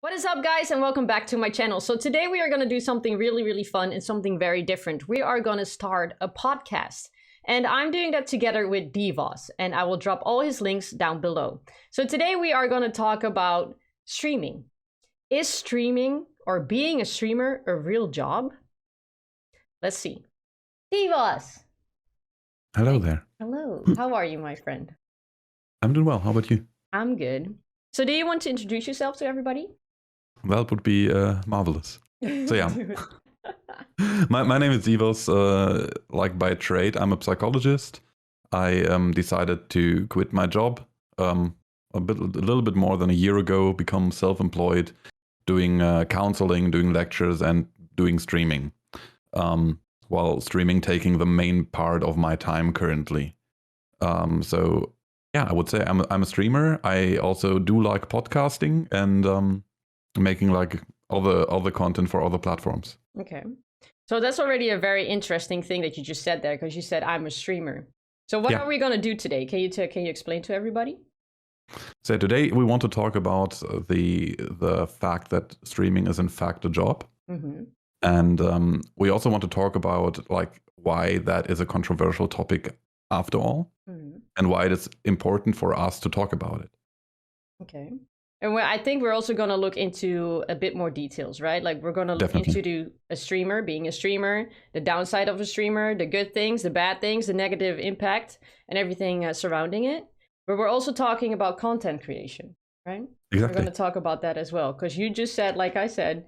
What is up, guys, and welcome back to my channel. So today we are going to do something really fun and something very different. We are going to start a podcast, and I'm doing that together with Deevoz, and I will drop all his links down below. So today we are going to talk about streaming. Is streaming or being a streamer a real job? Let's see. Deevoz! Hello there. Hello. How are you, my friend? I'm doing well. How about you? I'm good. So do you want to introduce yourself to everybody? Well, it would be marvelous. So yeah, my name is Deevoz. Like by trade, I'm a psychologist. I decided to quit my job a little bit more than a year ago, become self-employed, doing counseling, doing lectures, and doing streaming. While streaming taking the main part of my time currently. So yeah, I would say I'm a streamer. I also do like podcasting and making like other content for other platforms. Okay. So that's already a very interesting thing that you just said there, because you said I'm a streamer. So what are we going to do today? Can you explain to everybody? So today we want to talk about the fact that streaming is in fact a job. Mm-hmm. And we also want to talk about like why that is a controversial topic after all, and why it is important for us to talk about it. Okay. And I think we're also going to look into a bit more details, right? Like we're going to look into a streamer, being a streamer, the downside of a streamer, the good things, the bad things, the negative impact, and everything surrounding it. But we're also talking about content creation, right? Exactly. We're going to talk about that as well. Because you just said, like I said,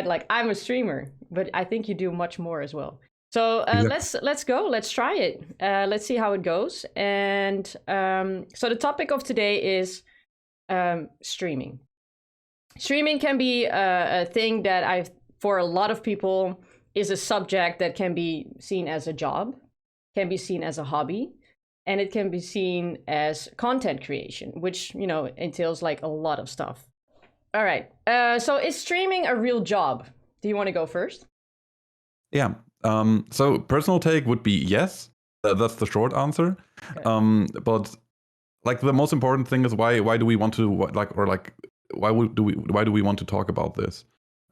like, I'm a streamer. But I think you do much more as well. So let's go. Let's try it. Let's see how it goes. And so the topic of today is streaming. Streaming can be a thing that for a lot of people is a subject that can be seen as a job, can be seen as a hobby, and it can be seen as content creation, which, you know, entails like a lot of stuff. All right. So is streaming a real job? Do you want to go first? Yeah. So personal take would be yes. That's the short answer. Okay. But like the most important thing is why do we want to why do we want to talk about this?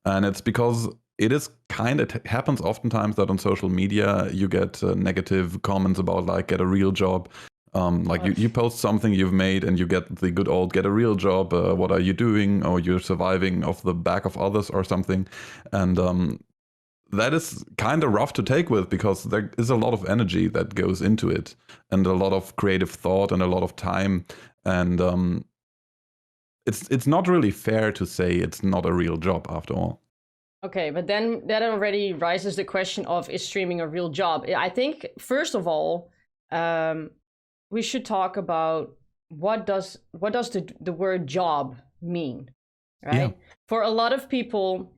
And it's because it is it happens oftentimes that on social media you get negative comments about like get a real job. Like you post something you've made and you get the good old get a real job. What are you doing? Or you're surviving off the back of others or something. And that is kind of rough to take with, because there is a lot of energy that goes into it and a lot of creative thought and a lot of time. And it's not really fair to say it's not a real job after all. Okay, but then that already raises the question of, is streaming a real job? I think, first of all, we should talk about what does the word job mean, right? Yeah. For a lot of people,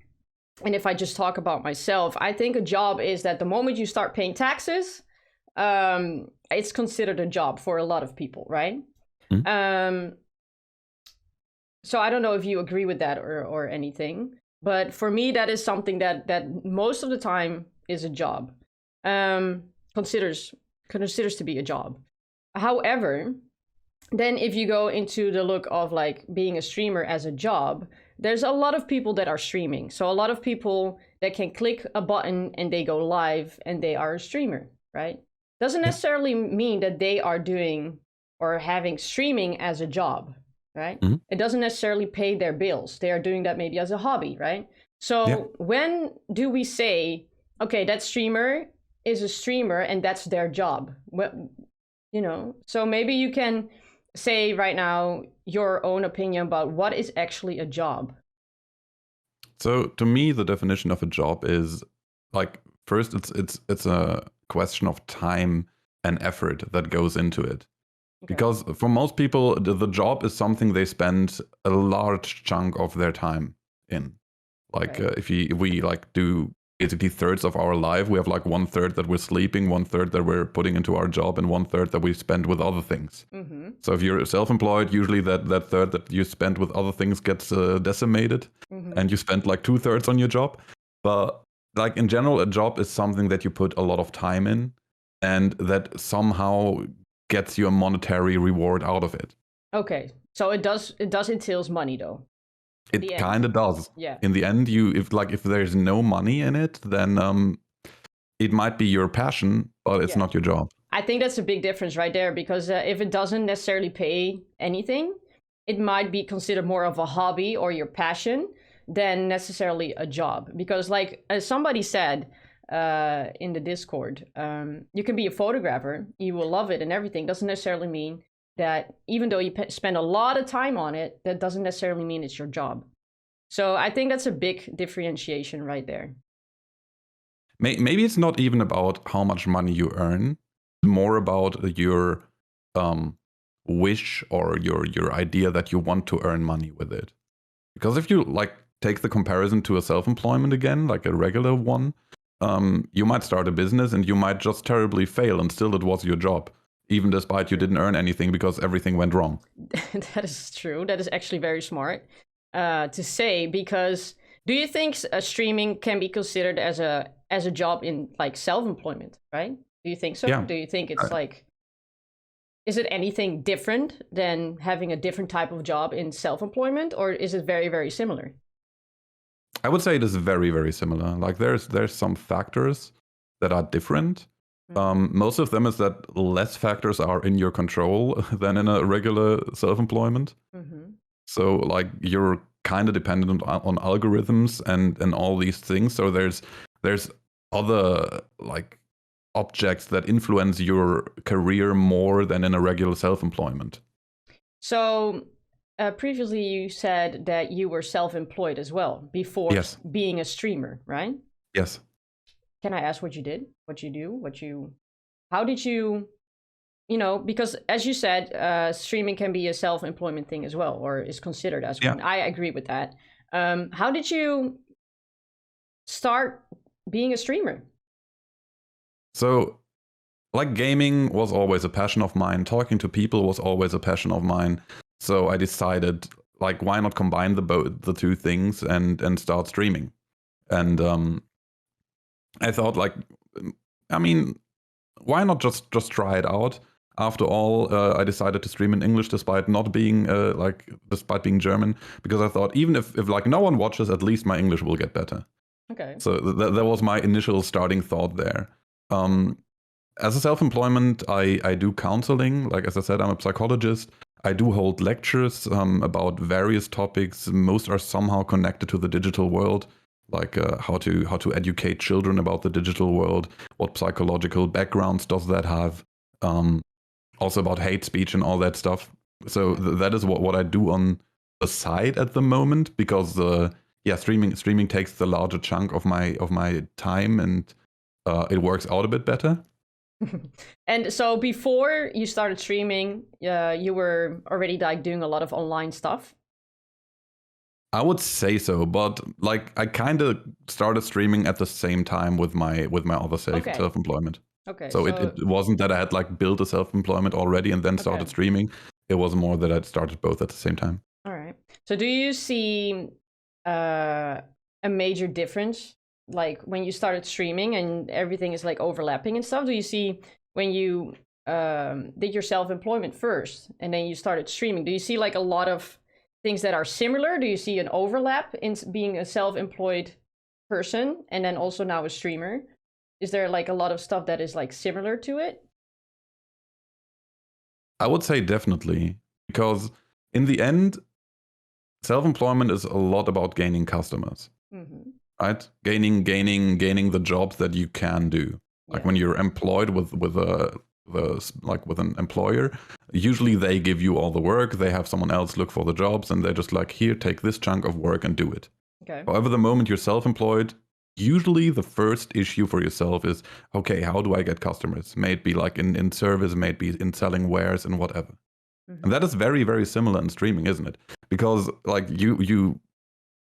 and if I just talk about myself, I think a job is that the moment you start paying taxes, it's considered a job for a lot of people, right? Mm-hmm. So I don't know if you agree with that or anything, but for me, that is something that most of the time is a job, considers to be a job. However, then if you go into the look of like being a streamer as a job, there's a lot of people that are streaming. So a lot of people that can click a button and they go live and they are a streamer, right? Doesn't necessarily mean that they are doing or having streaming as a job, right? Mm-hmm. It doesn't necessarily pay their bills. They are doing that maybe as a hobby, right? So when do we say, okay, that streamer is a streamer and that's their job? Well, you know, so maybe you can say right now your own opinion about what is actually a job. So to me, the definition of a job is like, first it's a question of time and effort that goes into it. Okay. Because for most people, the job is something they spend a large chunk of their time in. Like if we like do basically thirds of our life, we have like 1/3 that we're sleeping, 1/3 that we're putting into our job, and 1/3 that we spend with other things. Mm-hmm. So if you're self-employed, usually that third that you spend with other things gets decimated, and you spend like 2/3 on your job. But like in general, a job is something that you put a lot of time in, and that somehow gets you a monetary reward out of it. Okay, so it does entails money though. In the It end. kind of does. Yeah. In the end, if there's no money in it, then it might be your passion, but it's Yeah. not your job. I think that's a big difference right there, because if it doesn't necessarily pay anything, it might be considered more of a hobby or your passion than necessarily a job. Because, like, as somebody said in the Discord, you can be a photographer, you will love it and everything. Doesn't necessarily mean that even though you spend a lot of time on it, that doesn't necessarily mean it's your job. So I think that's a big differentiation right there. Maybe it's not even about how much money you earn, more about your wish or your idea that you want to earn money with it. Because if you like take the comparison to a self-employment again, like a regular one, you might start a business and you might just terribly fail, and still it was your job, even despite you didn't earn anything because everything went wrong. That is true. That is actually very smart to say, because do you think streaming can be considered as a job in like self-employment, right? Do you think so? Yeah. Do you think it's like, is it anything different than having a different type of job in self-employment, or is it very, very similar? I would say it is very, very similar. Like there's some factors that are different. Most of them is that less factors are in your control than in a regular self-employment. So like you're kind of dependent on algorithms and all these things. So there's other like objects that influence your career more than in a regular self-employment. So previously you said that you were self-employed as well before Yes. being a streamer, right? Yes. Can I ask what you did? What you do? How did you, because as you said, streaming can be a self-employment thing as well, or is considered as one. I agree with that. How did you start being a streamer? So, like, gaming was always a passion of mine. Talking to people was always a passion of mine. So I decided, like, why not combine the two things and start streaming? And I thought, like, I mean, why not just try it out? After all, I decided to stream in English despite not being despite being German, because I thought even if like no one watches, at least my English will get better. Okay. So that was my initial starting thought there. As a self-employment, I do counseling. Like, as I said, I'm a psychologist. I do hold lectures about various topics. Most are somehow connected to the digital world, like how to educate children about the digital world. What psychological backgrounds does that have? Also about hate speech and all that stuff. So that is what I do on the side at the moment, because streaming takes the larger chunk of my time, and it works out a bit better. And so before you started streaming, you were already like doing a lot of online stuff? I would say so, but like I kind of started streaming at the same time with my other self-employment. Okay. So it wasn't that I had like built a self-employment already and then started streaming. It was more that I started both at the same time. All right. So do you see a major difference, like when you started streaming and everything is like overlapping and stuff? Do you see when you did your self-employment first and then you started streaming, do you see like a lot of things that are similar? Do you see an overlap in being a self-employed person and then also now a streamer? Is there like a lot of stuff that is like similar to it? I would say definitely, because in the end, self-employment is a lot about gaining customers, right? Gaining the jobs that you can do. Like when you're employed with an employer, usually they give you all the work. They have someone else look for the jobs, and they're just like, here, take this chunk of work and do it. Okay. However, the moment you're self-employed, usually the first issue for yourself is, okay, how do I get customers? May it be like in service, may it be in selling wares and whatever. And that is very, very similar in streaming, isn't it? Because like you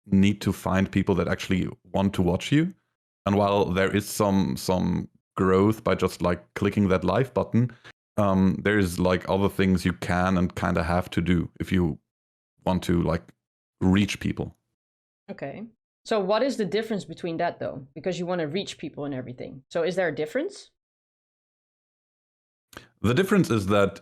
need to find people that actually want to watch you. And while there is some growth by just like clicking that live button, there's like other things you can and kind of have to do if you want to like reach people. Okay. So what is the difference between that though? Because you want to reach people and everything. So is there a difference? The difference is that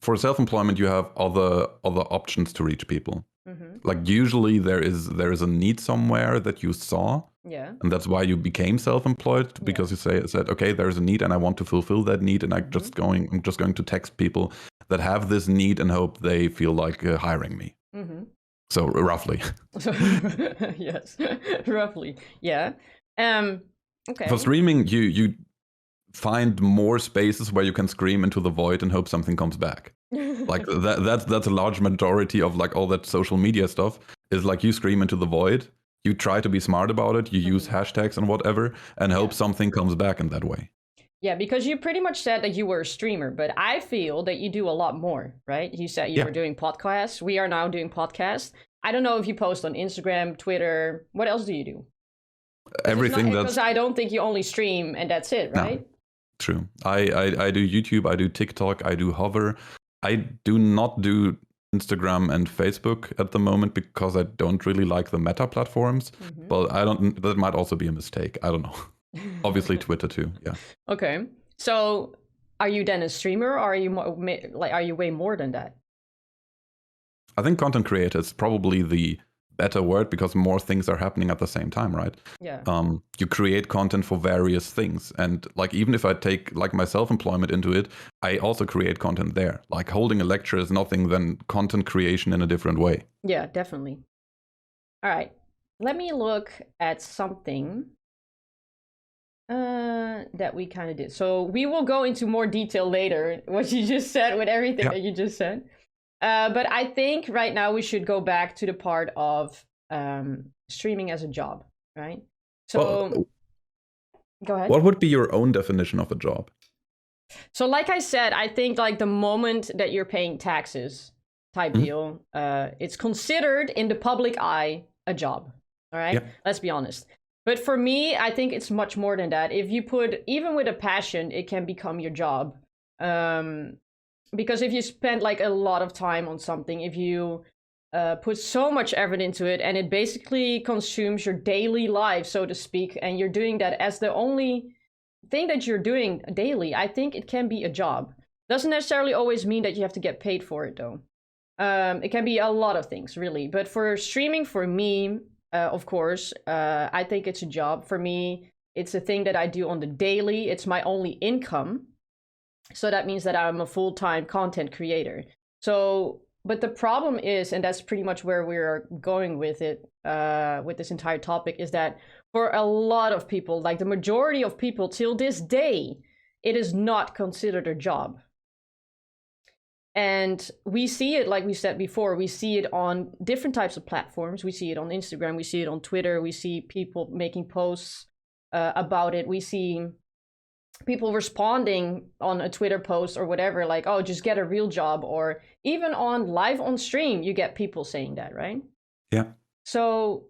for self-employment, you have other options to reach people. Mm-hmm. Like usually there is a need somewhere that you saw, Yeah. and that's why you became self-employed, Yeah. because you said, okay, there's a need and I want to fulfill that need, and I'm just going to text people that have this need and hope they feel like hiring me. Mm-hmm. So roughly. Yes, roughly. Yeah. Um. Okay. For streaming, you find more spaces where you can scream into the void and hope something comes back. Like that's a large majority of like all that social media stuff is like you scream into the void, you try to be smart about it, you use hashtags and whatever, and hope something comes back in that way. Yeah, because you pretty much said that you were a streamer, but I feel that you do a lot more, right? You said you were doing podcasts. We are now doing podcasts. I don't know if you post on Instagram, Twitter. What else do you do? Everything because I don't think you only stream and that's it, right? No, true. I do YouTube, I do TikTok, I do Hover. I do not do Instagram and Facebook at the moment because I don't really like the meta platforms. But that might also be a mistake. I don't know. Obviously Twitter too. Yeah. Okay. So are you then a streamer, or are you are you way more than that? I think content creator is probably the better word because more things are happening at the same time, right? Yeah. You create content for various things, and like even if I take like my self-employment into it, I also create content there. Like holding a lecture is nothing than content creation in a different way. Yeah, definitely. All right, let me look at something that we kind of did. So we will go into more detail later what you just said with everything that you just said. But I think right now we should go back to the part of streaming as a job, right? So go ahead. What would be your own definition of a job? So like I said, I think like the moment that you're paying taxes type deal, it's considered in the public eye a job. All right, let's be honest. But for me, I think it's much more than that. If you put, even with a passion, it can become your job. Because if you spend like a lot of time on something, if you put so much effort into it, and it basically consumes your daily life, so to speak, and you're doing that as the only thing that you're doing daily, I think it can be a job. Doesn't necessarily always mean that you have to get paid for it, though. It can be a lot of things, really. But for streaming, for me, of course, I think it's a job. For me, it's a thing that I do on the daily. It's my only income. So that means that I'm a full-time content creator. So, but the problem is, and that's pretty much where we're going with it, with this entire topic, is that for a lot of people, like the majority of people till this day, it is not considered a job. And we see it, like we said before, we see it on different types of platforms. We see it on Instagram, we see it on Twitter, we see people making posts about it. We see people responding on a Twitter post or whatever, like, oh, just get a real job. Or even on live on stream, you get people saying that, right? Yeah. So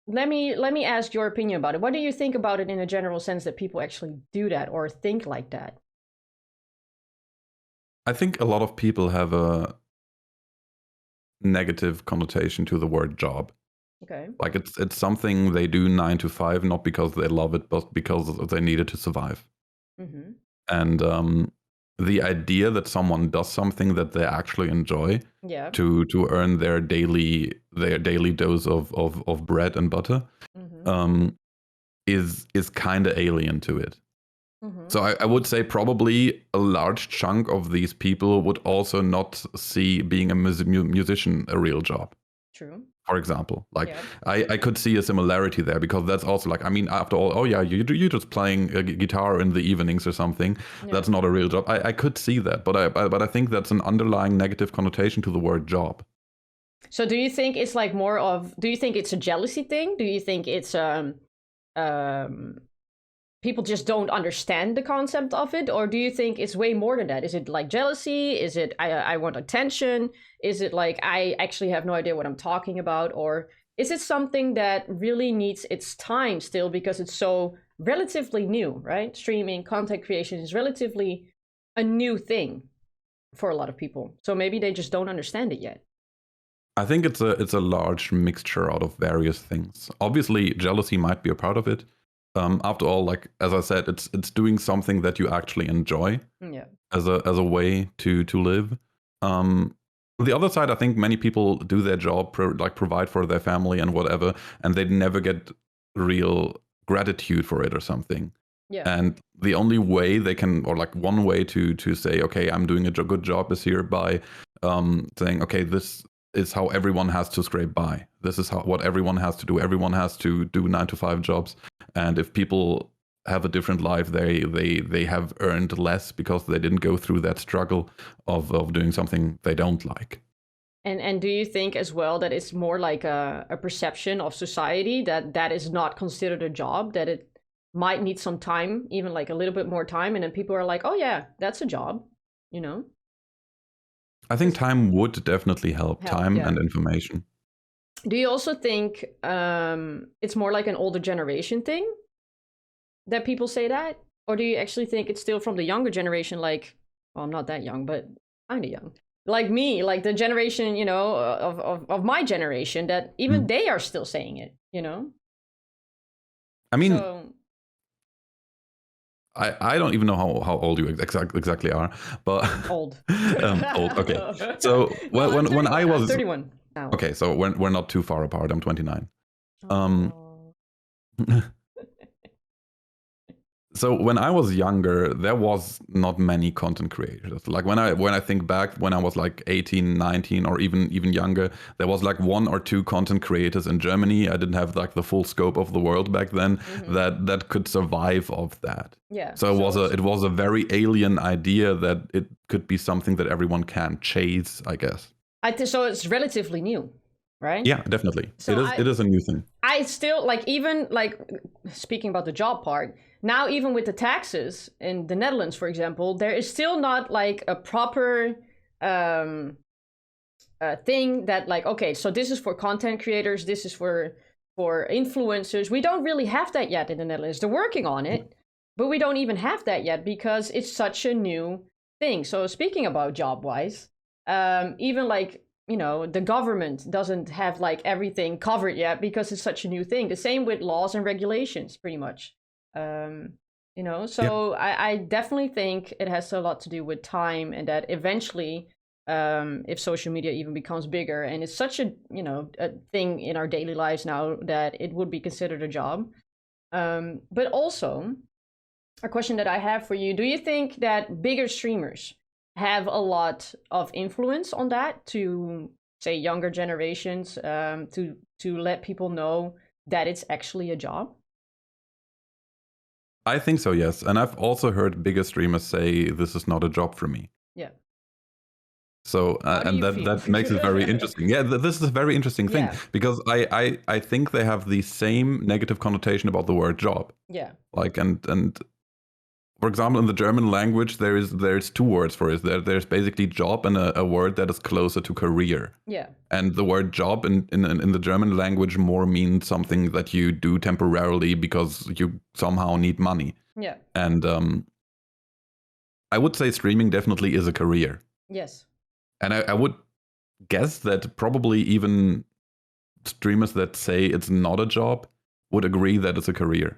let me ask your opinion about it. What do you think about it in a general sense, that people actually do that or think like that? I think a lot of people have a negative connotation to the word job. Okay. Like it's something they do 9 to 5, not because they love it, but because they need it to survive. And the idea that someone does something that they actually enjoy to earn their daily dose of bread and butter is kind of alien to it. So I would say probably a large chunk of these people would also not see being a musician a real job. True. For example, like I could see a similarity there, because that's also like, I mean, after all, oh yeah, you're just playing a guitar in the evenings or something. That's not a real job. I could see that, but I think that's an underlying negative connotation to the word job. So do you think it's like more of, do you think it's a jealousy thing? Do you think it's people just don't understand the concept of it? Or do you think it's way more than that? Is it like jealousy? Is it I want attention? Is it like I actually have no idea what I'm talking about? Or is it something that really needs its time still, because it's so relatively new, right? Streaming, content creation is relatively a new thing for a lot of people. So maybe they just don't understand it yet. I think it's a large mixture out of various things. Obviously, jealousy might be a part of it. After all, like as I said, it's doing something that you actually enjoy as a way to live. On the other side, I think many people do their job, provide for their family and whatever, and they never get real gratitude for it or something. Yeah. And the only way they can, or like one way to say, okay, I'm doing a good job is here by saying, okay, this is how everyone has to scrape by. This is what everyone has to do. Everyone has to do 9 to 5 jobs. And if people have a different life, they have earned less because they didn't go through that struggle of doing something they don't like. And do you think as well that it's more like a perception of society that is not considered a job, that it might need some time, even like a little bit more time, and then people are like, oh yeah, that's a job, you know? I think time would definitely help, time yeah. and information. Do you also think it's more like an older generation thing that people say that? Or do you actually think it's still from the younger generation, like, well, I'm not that young, but kind of young, like me, like the generation, you know, of my generation, that even they are still saying it, you know? I mean, so... I don't even know how old you exactly are, but old. old. Okay, so when I was 31 now. Okay, so we're not too far apart. I'm 29. Oh. So when I was younger, there was not many content creators. Like when I think back, when I was like 18, 19, or even younger, there was like 1 or 2 content creators in Germany. I didn't have like the full scope of the world back then that could survive of that. Yeah. So it was a very alien idea that it could be something that everyone can chase, I guess. So it's relatively new, right? Yeah, definitely. So it is a new thing. I still like, even like speaking about the job part, now even with the taxes in the Netherlands, for example, there is still not like a proper thing that like, okay, so this is for content creators, this is for influencers. We don't really have that yet in the Netherlands. They're working on it, but we don't even have that yet because it's such a new thing. So speaking about job wise, even like, you know, the government doesn't have like everything covered yet because it's such a new thing. The same with laws and regulations, pretty much. You know, so yeah. I definitely think it has a lot to do with time, and that eventually, if social media even becomes bigger, and it's such a, you know, a thing in our daily lives now, that it would be considered a job. But also, a question that I have for you: do you think that bigger streamers have a lot of influence on that, to say younger generations, to let people know that it's actually a job? I think so, yes. And I've also heard bigger streamers say this is not a job for me. Yeah. So and that makes it very interesting. Yeah, this is a very interesting thing, because I think they have the same negative connotation about the word job. Yeah. Like and for example, in the German language, there's 2 words for it. There's basically job and a word that is closer to career. Yeah. And the word job in the German language more means something that you do temporarily because you somehow need money. Yeah. And I would say streaming definitely is a career. Yes. And I would guess that probably even streamers that say it's not a job would agree that it's a career.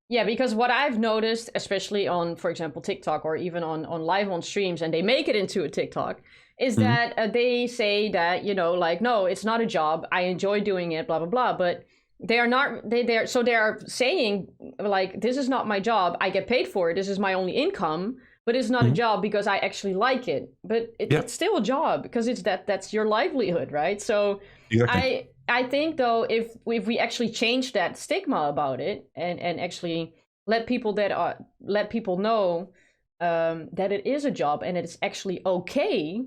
Yeah, because what I've noticed, especially on, for example, TikTok, or even on live on streams, and they make it into a TikTok, is that they say that, you know, like, no, it's not a job. I enjoy doing it, blah, blah, blah. But they are not, so they are saying, like, this is not my job. I get paid for it. This is my only income. But it's not a job because I actually like it. But it's still a job because it's that's your livelihood, right? So exactly. I think, though, if we actually change that stigma about it, and actually let people know that it is a job and it's actually okay,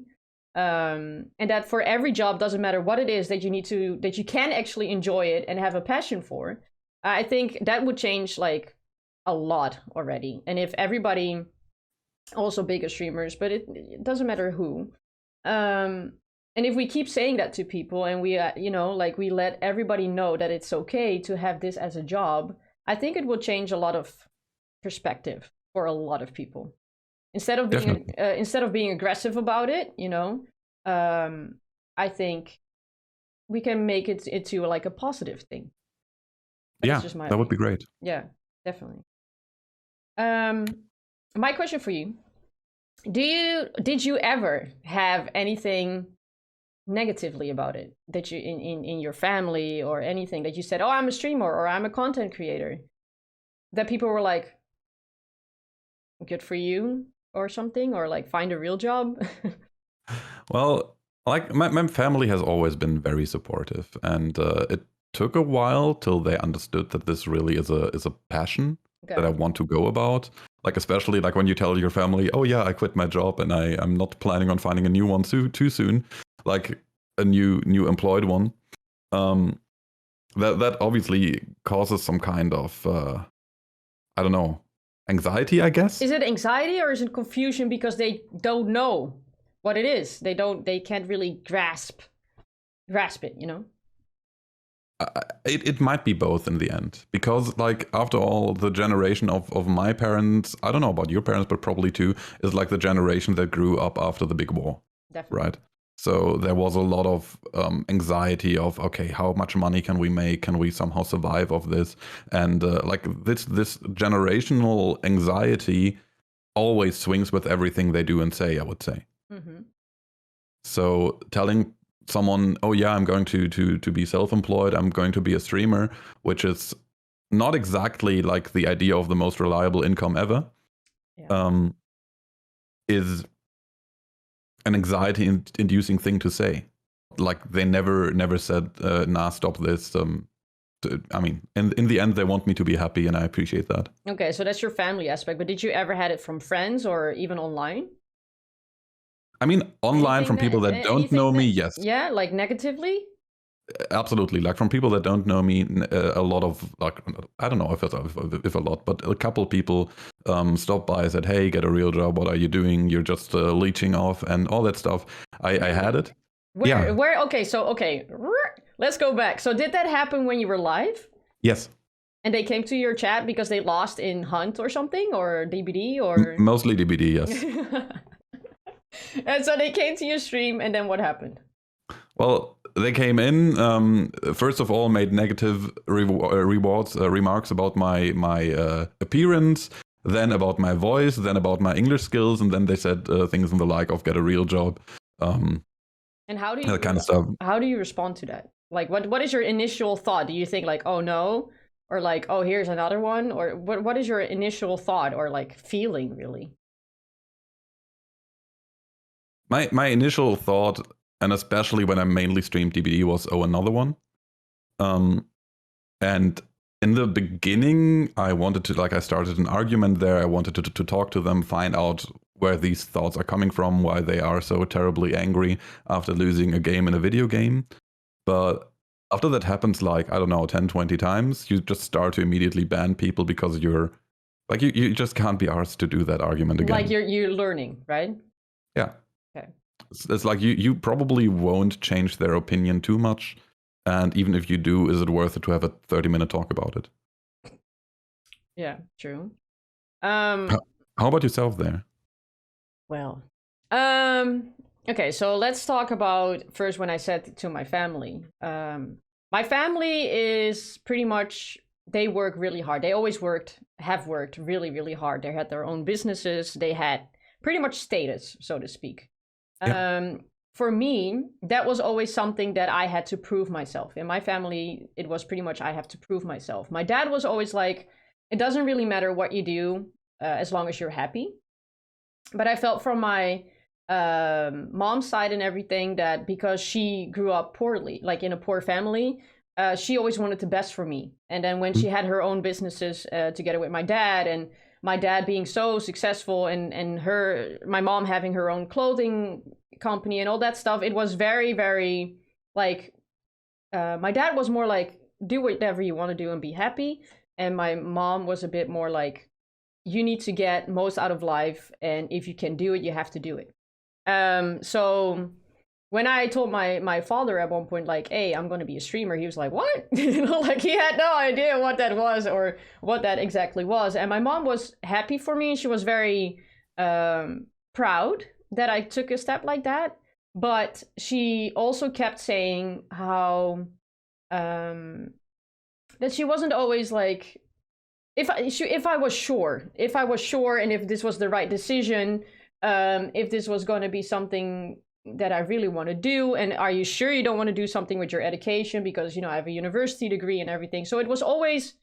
and that for every job, doesn't matter what it is, that you can actually enjoy it and have a passion for, I think that would change like a lot already. And if everybody, also bigger streamers, but it doesn't matter who, and if we keep saying that to people, and we you know, like, we let everybody know that it's okay to have this as a job, I think it will change a lot of perspective for a lot of people. Instead of being aggressive about it, you know, I think we can make it into like a positive thing. But that would be great. Yeah, definitely. My question for you Did you ever have anything negatively about it that you in your family or anything that you said, oh, I'm a streamer or I'm a content creator, that people were like, good for you or something, or like find a real job? Well, like my family has always been very supportive, and it took a while till they understood that this really is a passion that I Okay. want to go about. Like especially like when you tell your family, "Oh yeah, I quit my job and I'm not planning on finding a new one too soon," like a new employed one. Um, that obviously causes some kind of I don't know, anxiety, I guess. Is it anxiety or is it confusion because they don't know what it is? They can't really grasp it, you know? It might be both in the end, because like after all, the generation of my parents, I don't know about your parents, but probably too, is like the generation that grew up after the big war, Definitely. right? So there was a lot of anxiety of, okay, how much money can we make? Can we somehow survive of this? And like this generational anxiety always swings with everything they do and say, I would say. Mm-hmm. So telling someone, oh yeah, I'm going to be self-employed, I'm going to be a streamer, which is not exactly like the idea of the most reliable income ever, Yeah. um, is an anxiety-inducing thing to say. Like they never said, nah, stop this. I mean, in the end, they want me to be happy, and I appreciate that. Okay, so that's your family aspect, but did you ever had it from friends or even online? I mean, online from people that don't know Anything me, that, yes. yeah, like negatively? Absolutely, like from people that don't know me, a lot of like I don't know if a lot, but a couple people stopped by and said, "Hey, get a real job. What are you doing? You're just leeching off and all that stuff." I had Really? it. Yeah. Where okay, so okay, let's go back. So did that happen when you were live? Yes. And they came to your chat because they lost in Hunt or something or DBD or Mostly DBD. Yes. and so they came to your stream and then what happened? Well, they came in. First of all, made negative remarks about my appearance. Then about my voice. Then about my English skills. And then they said things in the like of "get a real job." And That kind of stuff. how do you respond to that? Like what is your initial thought? Do you think like, "Oh no," or like, "Oh, here's another one," or what is your initial thought or like feeling really? My initial thought, and especially when I mainly streamed DBD, was, oh, another one. And in the beginning, I wanted to, like, I started an argument there. I wanted to talk to them, find out where these thoughts are coming from, why they are so terribly angry after losing a game in a video game. But after that happens, like, I don't know, 10, 20 times, you just start to immediately ban people because you're, like, you just can't be arsed to do that argument again. Like you're learning, right? Yeah. Okay. It's like you probably won't change their opinion too much. And even if you do, is it worth it to have a 30-minute talk about it? Yeah, true. How about yourself there? Well, um, okay, so let's talk about first when I said to my family. My family is pretty much, they work really hard. They always have worked really, really hard. They had their own businesses. They had pretty much status, so to speak. Yeah. For me, that was always something that I had to prove myself. In my family, it was pretty much I have to prove myself. My dad was always like, it doesn't really matter what you do as long as you're happy. But I felt from my mom's side and everything that because she grew up poorly, like in a poor family, she always wanted the best for me. And then when she had her own businesses together with my dad, and my dad being so successful, and my mom having her own clothing company and all that stuff, it was very, very like my dad was more like do whatever you want to do and be happy, and my mom was a bit more like you need to get most out of life, and if you can do it, you have to do it. So when I told my father at one point, like, hey, I'm going to be a streamer, he was like, what? Like he had no idea what that was or what that exactly was. And my mom was happy for me. She was very proud that I took a step like that. But she also kept saying how that she wasn't always like, if I was sure, and if this was the right decision, if this was going to be something that I really want to do, and are you sure you don't want to do something with your education, because I have a university degree and everything. So it was always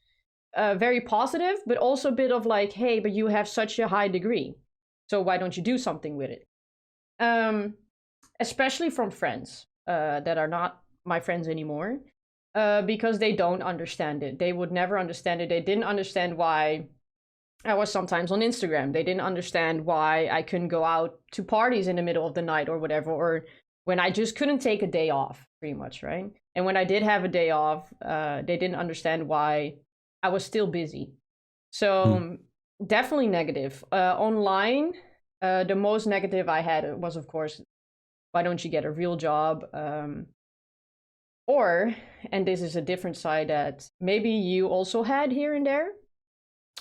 very positive, but also a bit of like, hey, but you have such a high degree, so why don't you do something with it? Especially from friends that are not my friends anymore, because they don't understand it. They would never understand it. They didn't understand why I was sometimes on Instagram. They didn't understand why I couldn't go out to parties in the middle of the night or whatever, or when I just couldn't take a day off, pretty much, right? And when I did have a day off, they didn't understand why I was still busy. So definitely negative. Online, the most negative I had was, of course, why don't you get a real job? Or, and this is a different side that maybe you also had here and there,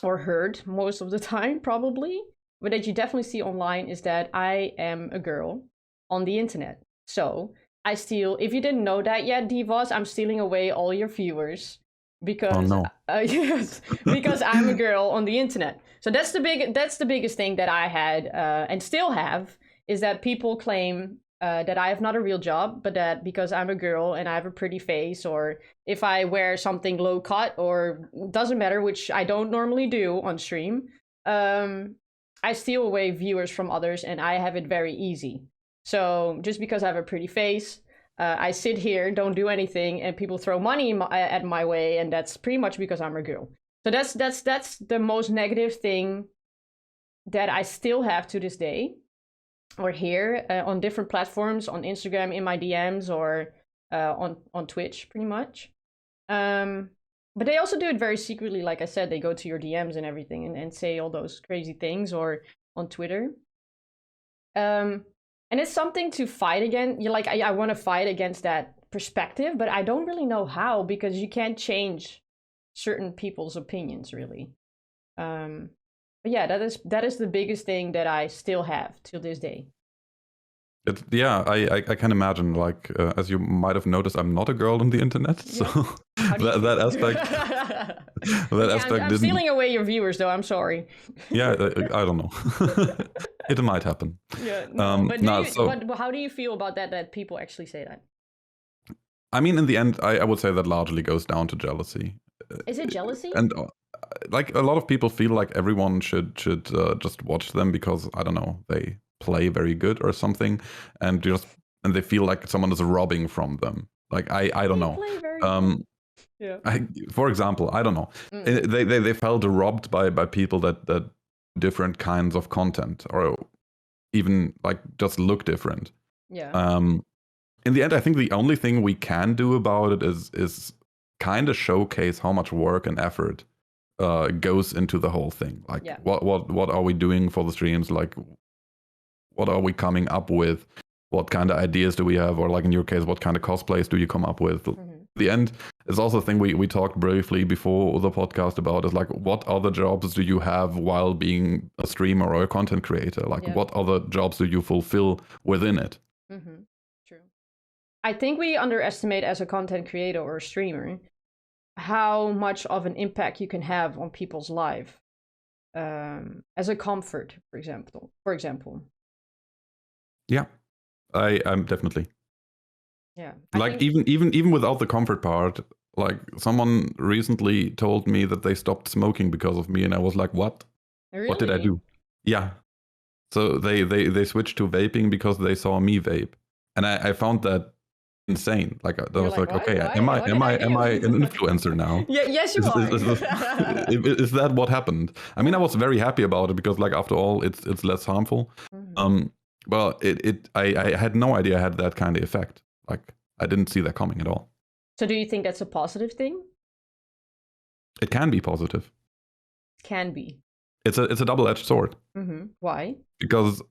or heard most of the time, probably, but that you definitely see online, is that I am a girl on the internet. So I steal, if you didn't know that yet, Deevoz, I'm stealing away all your viewers because yes, because I'm a girl on the internet. So that's the biggest thing that I had and still have, is that people claim that I have not a real job, but that because I'm a girl and I have a pretty face, or if I wear something low cut, or doesn't matter, which I don't normally do on stream, I steal away viewers from others, and I have it very easy. So just because I have a pretty face, I sit here, don't do anything, and people throw money at my way, and that's pretty much because I'm a girl. So that's the most negative thing that I still have to this day, or here on different platforms, on Instagram, in my DMs, or on Twitch, pretty much. But they also do it very secretly. Like I said, they go to your DMs and everything and say all those crazy things, or on Twitter. And it's something to fight against. You're like, I want to fight against that perspective, but I don't really know how, because you can't change certain people's opinions, really. But yeah, that is the biggest thing that I still have till this day. I can imagine. Like as you might have noticed, I'm not a girl on the internet, so that aspect. I'm stealing away your viewers, though. I'm sorry. Yeah, I don't know. It might happen. Yeah, no, but how do you feel about that? That people actually say that? I mean, in the end, I would say that largely goes down to jealousy. Is it jealousy? And like a lot of people feel like everyone should just watch them because, I don't know, they play very good or something, and they feel like someone is robbing from them. Like I don't know. Yeah. For example, I don't know. They felt robbed by people that different kinds of content, or even like just look different. Yeah. In the end, I think the only thing we can do about it is kind of showcase how much work and effort goes into the whole thing. Like, what are we doing for the streams? Like, what are we coming up with? What kind of ideas do we have? Or like in your case, what kind of cosplays do you come up with? The end is also a thing we talked briefly before the podcast about, is like, what other jobs do you have while being a streamer or a content creator? Like, what other jobs do you fulfill within it? True. I think we underestimate, as a content creator or a streamer, how much of an impact you can have on people's life, as a comfort, for example. Yeah, I'm definitely. Yeah. Like even without the comfort part, like someone recently told me that they stopped smoking because of me, and I was like, what? Really? What did I do? Yeah. So they switched to vaping because they saw me vape, and I found that insane. Like I was like, okay, am I an influencer now? Yeah, yes, you are. Is that what happened? I mean, I was very happy about it because, like, after all, it's less harmful. Well, I had no idea I had that kind of effect. Like, I didn't see that coming at all. So do you think that's a positive thing? It can be positive. Can be. It's a double-edged sword. Why? Because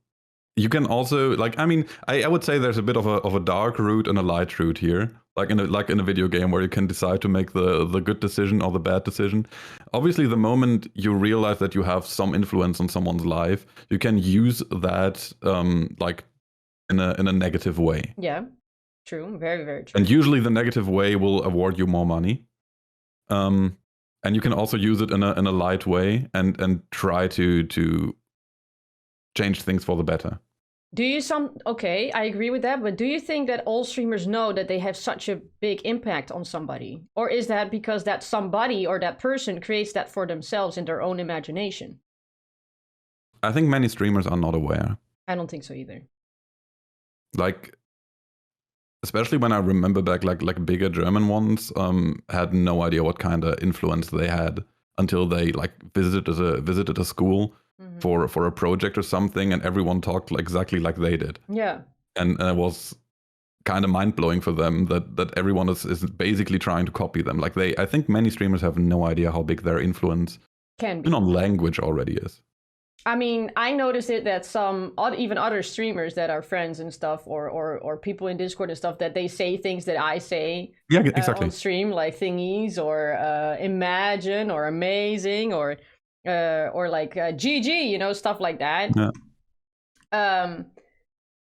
you can also, like, I mean, I would say there's a bit of a dark route and a light route here, like in a video game where you can decide to make the good decision or the bad decision. Obviously, the moment you realize that you have some influence on someone's life, you can use that like in a negative way. Yeah, true, very, very true. And usually the negative way will award you more money. And you can also use it in a light way and try to change things for the better. Okay, I agree with that, but do you think that all streamers know that they have such a big impact on somebody? Or is that because that somebody or that person creates that for themselves in their own imagination? I think many streamers are not aware. I don't think so either. Like, especially when I remember back, like bigger German ones had no idea what kind of influence they had until they like visited a school for a project or something, and everyone talked exactly like they did. Yeah. And it was kind of mind blowing for them that everyone is basically trying to copy them. Like I think many streamers have no idea how big their influence can be even on language already is. I mean, I noticed it that some even other streamers that are friends and stuff, or people in Discord and stuff, that they say things that I say exactly on stream, like thingies or imagine or amazing or like GG, you know, stuff like that. Yeah.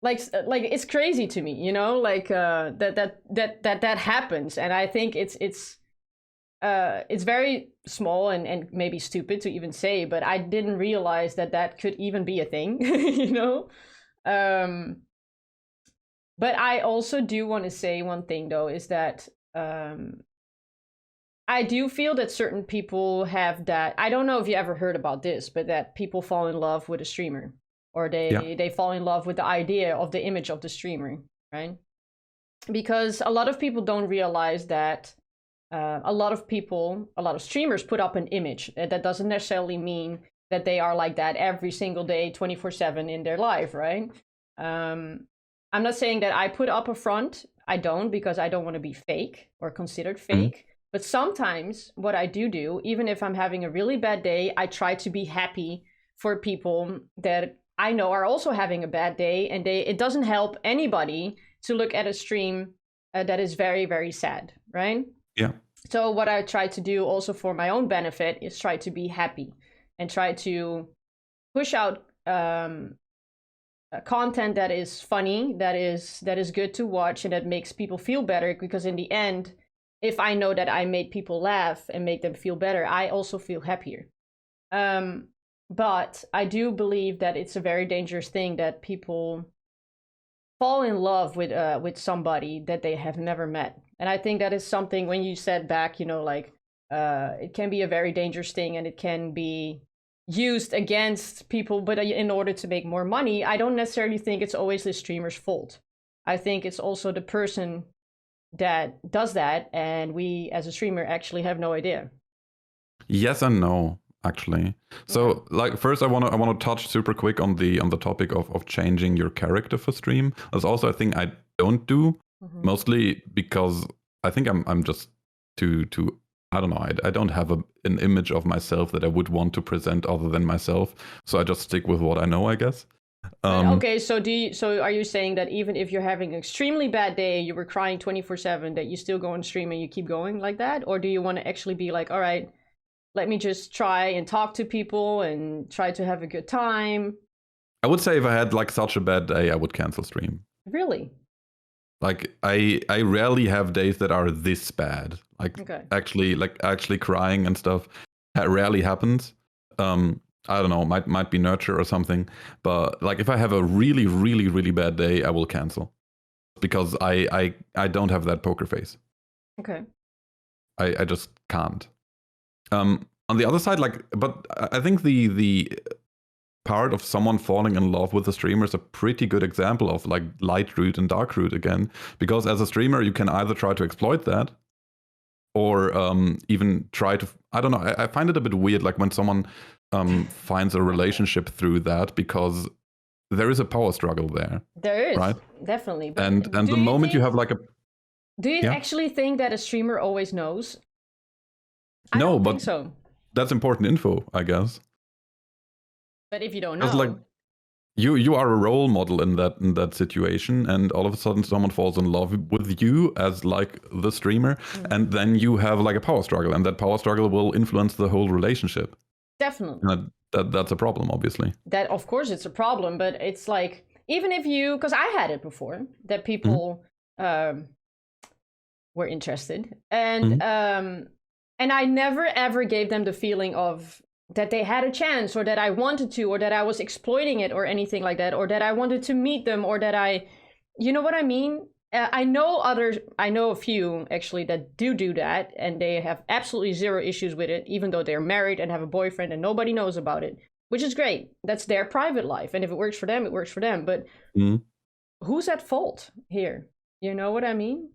Like it's crazy to me, you know, like that happens, and I think it's very small and maybe stupid to even say, but I didn't realize that could even be a thing, you know? But I also do want to say one thing, though, is that I do feel that certain people have that. I don't know if you ever heard about this, but that people fall in love with a streamer, or they fall in love with the idea of the image of the streamer, right? Because a lot of people don't realize that a lot of streamers put up an image. That doesn't necessarily mean that they are like that every single day, 24/7 in their life, right? I'm not saying that I put up a front. I don't, because I don't want to be fake or considered fake. But sometimes what I do, even if I'm having a really bad day, I try to be happy for people that I know are also having a bad day, and it doesn't help anybody to look at a stream that is very, very sad, right? Yeah. So what I try to do also for my own benefit is try to be happy and try to push out content that is funny, that is good to watch, and that makes people feel better. Because in the end, if I know that I made people laugh and make them feel better, I also feel happier. But I do believe that it's a very dangerous thing that people fall in love with somebody that they have never met. And I think that is something, when you said back, you know, like it can be a very dangerous thing, and it can be used against people, but in order to make more money. I don't necessarily think it's always the streamer's fault. I think it's also the person that does that, and we as a streamer actually have no idea. Yes and no, actually. So like first I want to touch super quick on the topic of changing your character for stream. That's also a thing I don't do, mostly because I think I'm just too I don't know, I don't have an image of myself that I would want to present other than myself, so I just stick with what I know, I guess. Okay, so are you saying that even if you're having an extremely bad day, you were crying 24/7, that you still go on stream and you keep going like that? Or do you want to actually be like, all right, let me just try and talk to people and try to have a good time? I would say if I had like such a bad day, I would cancel stream. Really? Like I rarely have days that are this bad. Like actually crying and stuff. That rarely happens. I don't know, might be nurture or something. But like if I have a really, really, really bad day, I will cancel. Because I don't have that poker face. Okay. I just can't. On the other side, like, but I think the part of someone falling in love with a streamer is a pretty good example of like light route and dark route again. Because as a streamer, you can either try to exploit that, or even try to, I don't know, I find it a bit weird, like when someone finds a relationship through that, because there is a power struggle there. There is, right? Definitely. But And the moment you have like a... Do you actually think that a streamer always knows? I No, don't but think so. That's important info, I guess. But if you don't know... like, you are a role model in that situation, and all of a sudden someone falls in love with you as like the streamer, and then you have like a power struggle, and that power struggle will influence the whole relationship. Definitely. And that's a problem, obviously. That, of course, it's a problem, but it's like, even if you... Because I had it before, that people were interested, and I never ever gave them the feeling of that they had a chance, or that I wanted to, or that I was exploiting it, or anything like that, or that I wanted to meet them, or that you know what I mean? I know a few actually that do that, and they have absolutely zero issues with it, even though they're married and have a boyfriend and nobody knows about it, which is great. That's their private life, and if it works for them, it works for them. But who's at fault here? You know what I mean?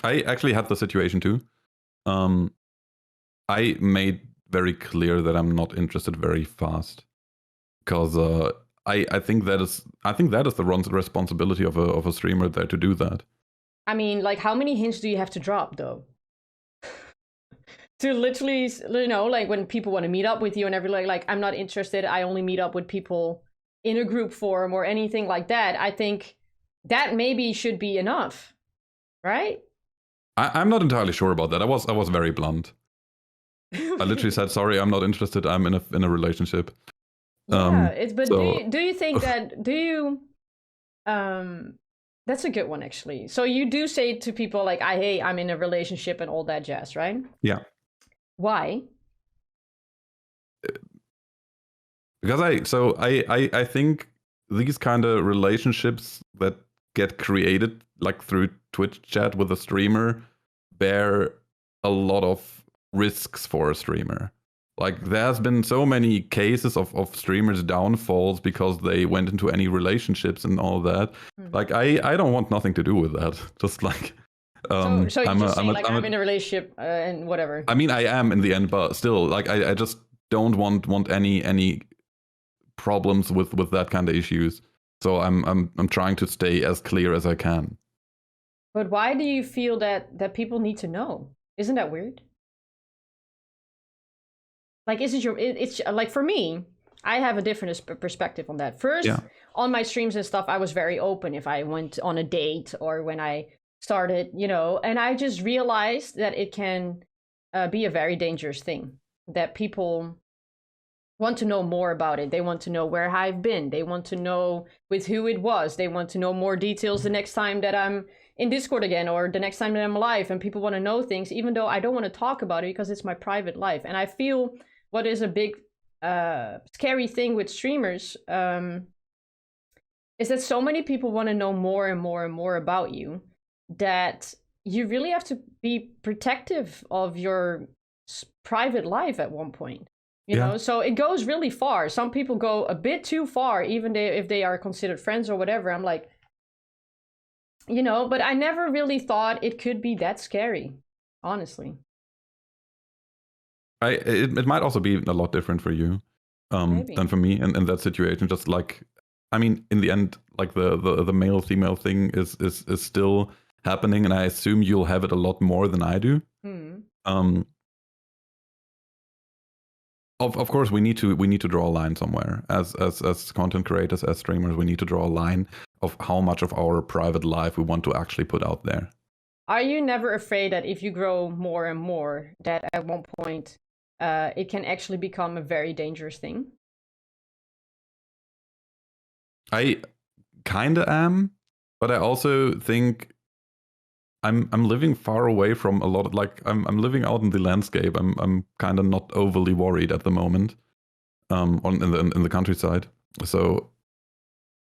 I actually had the situation too. I made very clear that I'm not interested very fast, because I think that is the responsibility of a streamer there to do that. I mean, like, how many hints do you have to drop though? To literally, you know, like when people want to meet up with you and everything, like, I'm not interested. I only meet up with people in a group forum or anything like that. I think that maybe should be enough, right? I'm not entirely sure about that. I was very blunt. I literally said, sorry, I'm not interested. I'm in a relationship. Yeah, do you think that, that's a good one actually. So you do say to people like, hey, I'm in a relationship and all that jazz, right? Yeah. Why? Because I think these kind of relationships that get created like through Twitch chat with a streamer bear a lot of risks for a streamer. Like, there's been so many cases of streamers' downfalls because they went into any relationships and all that. Like, I don't want nothing to do with that. Just like, so you just say like, I'm in a relationship and whatever. I mean, I am in the end, but still, like, I just don't want any problems with that kind of issues. So I'm trying to stay as clear as I can. But why do you feel that people need to know? Isn't that weird? Like, it's like, for me, I have a different perspective on that. First, on my streams and stuff, I was very open if I went on a date or when I started, you know, and I just realized that it can be a very dangerous thing, that people want to know more about it. They want to know where I've been. They want to know with who it was. They want to know more details the next time that I'm in Discord again, or the next time that I'm live, and people want to know things, even though I don't want to talk about it because it's my private life. And I feel what is a big scary thing with streamers is that so many people want to know more and more and more about you, that you really have to be protective of your private life at one point. You know, so it goes really far. Some people go a bit too far, even if they are considered friends or whatever. I'm like, you know, but I never really thought it could be that scary, honestly. It might also be a lot different for you than for me in that situation. Just like, I mean, in the end, like the male female thing is still happening, and I assume you'll have it a lot more than I do. Of course, we need to draw a line somewhere. As content creators, as streamers, we need to draw a line of how much of our private life we want to actually put out there. Are you never afraid that if you grow more and more, that at one point it can actually become a very dangerous thing? I kinda am, but I also think I'm living far away from a lot of, like, I'm living out in the landscape. I'm kind of not overly worried at the moment, in the countryside. So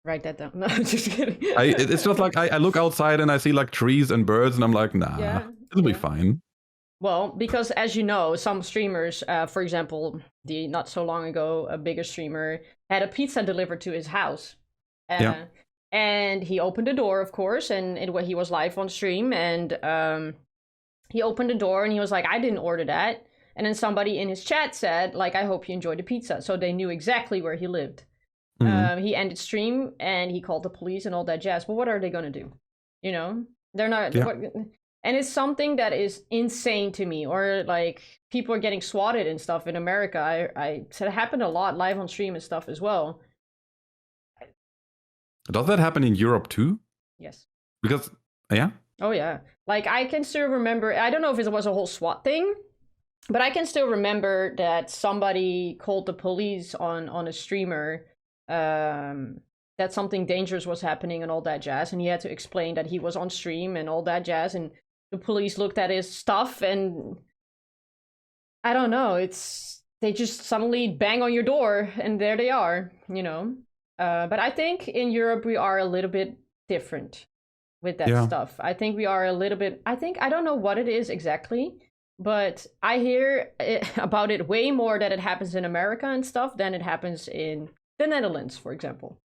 write that down. No, I'm just kidding. It's just like I look outside and I see like trees and birds, and I'm like, nah, it'll be fine. Well, because as you know, some streamers, for example, not so long ago, a bigger streamer had a pizza delivered to his house. And he opened the door, of course, and he was live on stream, and he opened the door and he was like, I didn't order that. And then somebody in his chat said, like, I hope you enjoyed the pizza. So they knew exactly where he lived. He ended stream and he called the police and all that jazz. But what are they going to do? You know, they're not. And it's something that is insane to me. Or like, people are getting swatted and stuff in America. I said it happened a lot live on stream and stuff as well. Does that happen in Europe too? Yes. Because, oh yeah. Like, I can still remember, I don't know if it was a whole SWAT thing, but I can still remember that somebody called the police on a streamer, that something dangerous was happening and all that jazz, and he had to explain that he was on stream and all that jazz, and the police looked at his stuff, and I don't know, it's they just suddenly bang on your door and there they are, you know. But I think in Europe we are a little bit different with that Yeah. stuff. I think we are a little bit. I don't know what it is exactly, but I hear about it way more that it happens in America and stuff than it happens in the Netherlands, for example.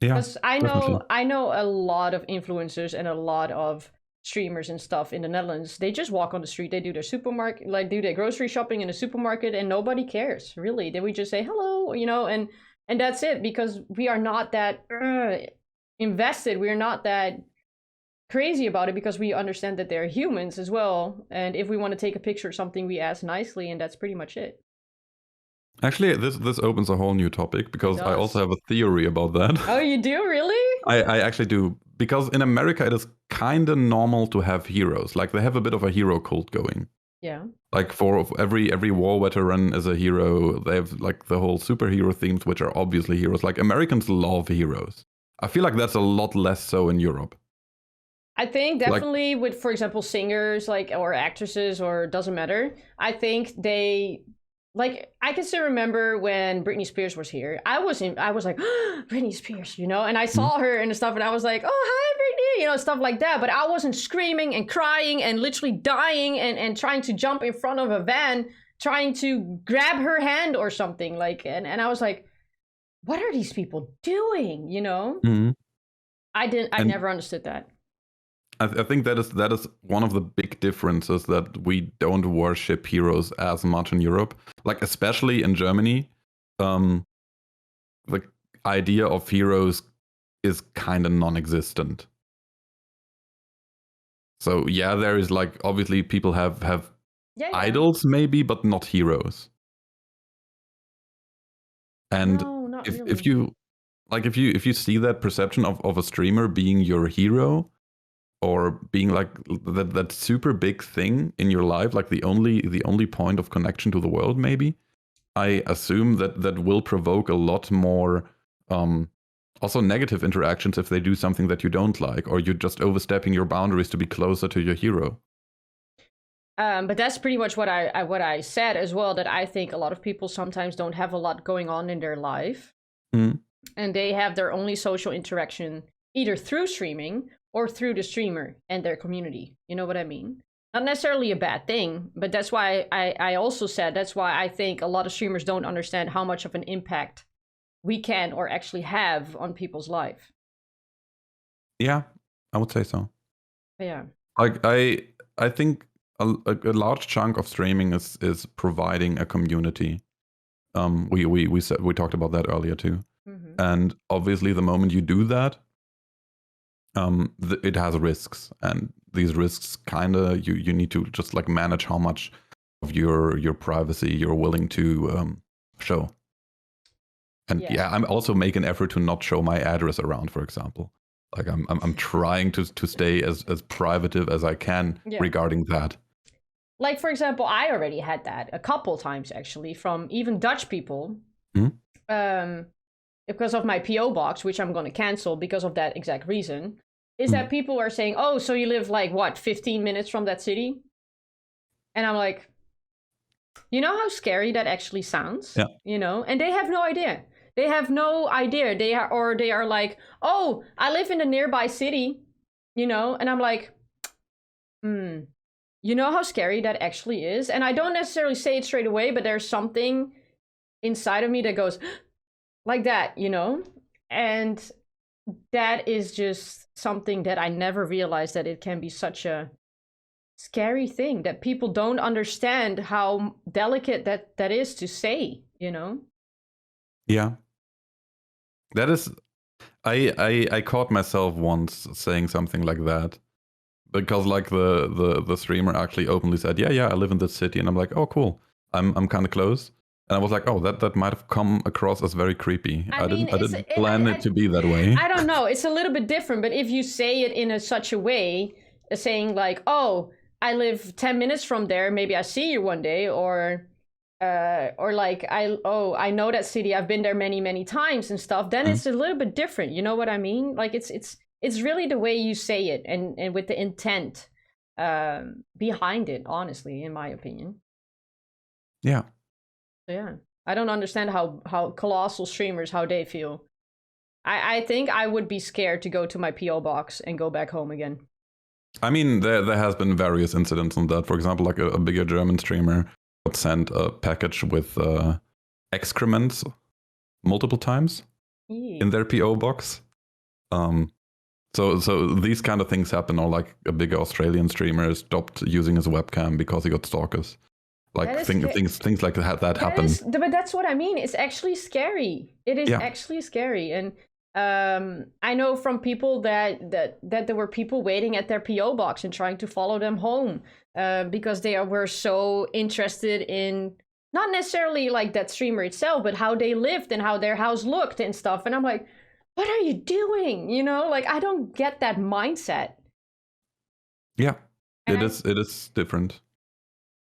Yeah. Because I Definitely. know a lot of influencers and a lot of streamers and stuff in the Netherlands. They just walk on the street, they do their supermarket, like do their grocery shopping in the supermarket, and nobody cares really. Then we just say hello, you know, and that's it, because we are not that invested. We're not that crazy about it, because we understand that they're humans as well. And if we want to take a picture or something, we ask nicely, and that's pretty much it. Actually, this opens a whole new topic It because I also does. have a theory about that. Oh, you do really? I actually do. Because in America, it is kind of normal to have heroes. Like, they have a bit of a hero cult going. Yeah. Like, for every war veteran is a hero. They have, like, the whole superhero themes, which are obviously heroes. Like, Americans love heroes. I feel like that's a lot less so in Europe. I think Like, definitely with, for example, singers, like, or actresses, or doesn't matter. I think they, like, I can still remember when Britney Spears was here. I was like, Britney Spears, you know, and I mm, saw her and stuff, and I was like, oh, hi, Britney, you know, stuff like that. But I wasn't screaming and crying and literally dying and trying to jump in front of a van, trying to grab her hand or something. Like, and I was like, what are these people doing? You know, mm. I And never understood that. I think that is one of the big differences, that we don't worship heroes as much in Europe. Like, especially in Germany, um, the idea of heroes is kind of non-existent. So yeah, there is, like, obviously people have Yeah, yeah. idols maybe, but not heroes. And No, not if really. you like if you see that perception of a streamer being your hero, or being like that super big thing in your life, like the only point of connection to the world, maybe, I assume that will provoke a lot more also negative interactions if they do something that you don't like, or you're just overstepping your boundaries to be closer to your hero. But that's pretty much what I said as well. That I think a lot of people sometimes don't have a lot going on in their life, Mm, and they have their only social interaction either through streaming or through the streamer and their community. You know what I mean? Not necessarily a bad thing, but that's why I also said that's why I think a lot of streamers don't understand how much of an impact we can or actually have on people's life. yeah, I would say so. But yeah. Like, I think a large chunk of streaming is providing a community. We talked about that earlier too. Hmm. And obviously, the moment you do that, it has risks, and these risks kind of you need to just, like, manage how much of your privacy you're willing to show. And Yeah. yeah, I'm also making an effort to not show my address around, for example. Like, I'm trying to stay as privative as I can Yeah. regarding that. Like, for example, I already had that a couple times actually from even Dutch people. Hmm? Um, because of my PO box, which I'm going to cancel because of that exact reason, is Hmm. that people are saying, "Oh, so you live like what, 15 minutes from that city?" And I'm like, you know how scary that actually sounds, Yeah. you know? And they have no idea. They have no idea. They are like, "Oh, I live in the nearby city," you know? And I'm like, "Hmm. You know how scary that actually is?" And I don't necessarily say it straight away, but there's something inside of me that goes like that, you know? And that is just something that I never realized, that it can be such a scary thing, that people don't understand how delicate that is to say, you know? Yeah. That is, I caught myself once saying something like that, because, like, the streamer actually openly said, yeah, I live in this city, and I'm like, oh, cool, I'm kind of close. And I was like, oh, that might have come across as very creepy. I I mean, didn't plan it to be that way. I don't know. It's a little bit different, but if you say it in such a way, saying like, "Oh, I live 10 minutes from there. Maybe I see you one day," or like, I know that city. I've been there many times and stuff." Then Mm. it's a little bit different. You know what I mean? Like, it's really the way you say it, and with the intent behind it. Honestly, in my opinion. Yeah. So yeah, I don't understand how colossal streamers, how they feel. I think I would be scared to go to my PO box and go back home again. I mean, there has been various incidents on that. For example, like a bigger German streamer got sent a package with excrements multiple times in their PO box. So these kind of things happen. Or like a bigger Australian streamer stopped using his webcam because he got stalkers. Like things like that happen. But that's what I mean. It's actually scary. It is actually scary. And I know from people that there were people waiting at their PO box and trying to follow them home because they were so interested in not necessarily like that streamer itself, but how they lived and how their house looked and stuff. And I'm like, what are you doing? You know, like I don't get that mindset. Yeah, it is different.